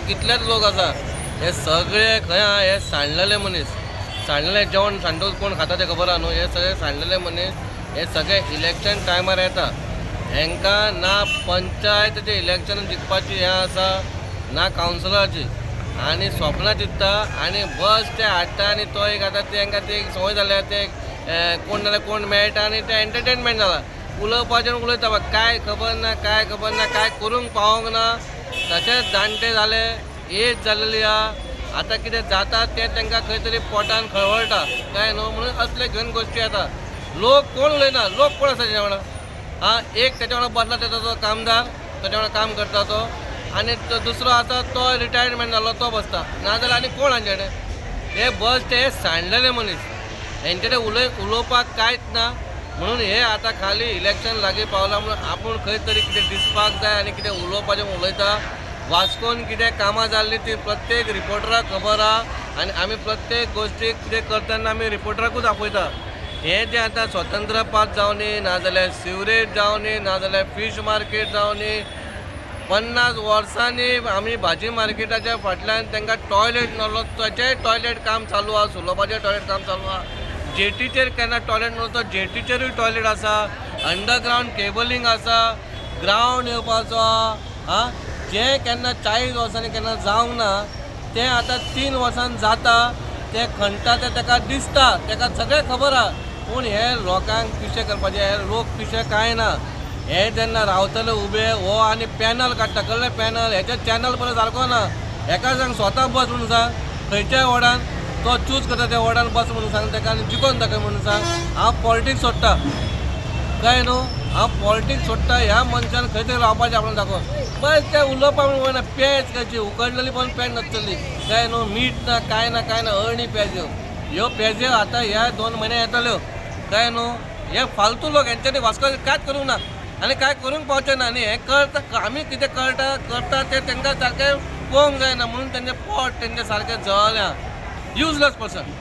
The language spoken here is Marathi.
कितलेच लोक आसा हे सगळे खंय आहा हे सांडलेले मनीस. सांडलेले जेवण सांडून कोण खाता ते खबर आहा न्हू. हे सगळे सांडलेले मनीस हे सगळे इलेक्शन टायमार येता. हांकां ना पंचायतीचे इलेक्शन जिखपाची हें आसा ना कावन्सिलराची आनी स्वप्नां चित्ता आनी बस ते हाडटा आनी तो एक आतां तांकां ती एक संवय जाल्या ते कोण नाल्यार कोण मेळटा आनी ते एंटरटेनमेंट जाला. उलोवपाचें उलयता काय खबर ना काय खबर ना काय करूंक पावोंक ना. तशेंच जाणटे जाले एज जाल्ली आहा आतां कितें जाता तें तांकां खंय तरी पोटान खळवळटा काय न्हू म्हणून असले घेवन गोश्टी येता. लोक कोण उलयना लोक कोण आसा तेच्या वांगडा एक तेच्या वांगडा बसला तेजो तो कामदार तेच्या वांगडा काम करता तो आनी दुसरो आसा तो रिटायरमेंट जालो तो बसता नाजाल्यार आनी कोण हांचे कडेन. हे बस ते सांडलेले मनीस हेंचे कडेन उलोवपाक कांयच ना. म्हणून हे आतां खाली इलेक्शन लागीं पावलां म्हणून आपूण खंय तरी कितें दिसपाक जाय आनी कितें उलोवपाचें उलयता. वास्कोन कितें कामां जाल्लीं ती प्रत्येक रिपोर्टराक खबर आहा आनी आमी प्रत्येक गोश्टीक कितें करतना आमी रिपोर्टराकूच आपयता. हे जे आतां स्वतंत्र पास जावनी नाजाल्यार सिवरेज जावनी नाजाल्यार फीश मार्केट जावनी 50 वर्सांनी आमी भाजी मार्केटाच्या फाटल्यान तांकां टॉयलेट नासलो ताचेंय टॉयलेट काम चालू आहा. सुलोपाचें टॉयलेट काम चालू आहा. जेटीचेर केन्ना टॉयलेट नासलो जेटीचेरूय टॉयलेट आसा. अंडरग्रावंड केबलींग आसा. ग्रावंड येवपाचो आहा जें केन्ना 40 वर्सांनी केन्ना जावंक ना तें आतां 3 वर्सान जाता. ते खणटा तें ताका दिसता ताका सगळें खबर आहा. पूण हे लोकांक पिशे करपाचे हे लोक पिशे कांय ना. हे जेन्ना रावतले उबे हो आनी पॅनल काडटा कळ्ळें पॅनल हेचे चॅनल पळय सारको ना. हेका सांग स्वता बस म्हणून सांग खंयच्याय वॉर्डान तो चूज करता त्या वॉर्डान बस म्हणून सांग ताका आनी जिखोवन दाखय म्हणून सांग. हांव पॉलिटिक्स सोडटा काय न्हू. हांव पॉलिटिक्स सोडटा ह्या मनशान खंय तरी रावपाचें आपल्याक दाखोवन बस ते उलोवपा म्हणून वयना. पेज खंयची उकडलेली पण पेज नासतली काय न्हू. मीठ ना काय ना काय ना अळणी पेज्यो ह्यो पेज्यो आतां ह्या 2 म्हयने येतल्यो काय न्हू. हे फालतू लोक हेंच्यांनी वास्को कांयच करूंक ना आनी काय करूंक पावचें ना. आनी हें कळटा आमी कितें करता तें तांकां सारकें पळोवंक जायना म्हणून तेंचें पोट तेंचें सारकें जळल्या. Useless person.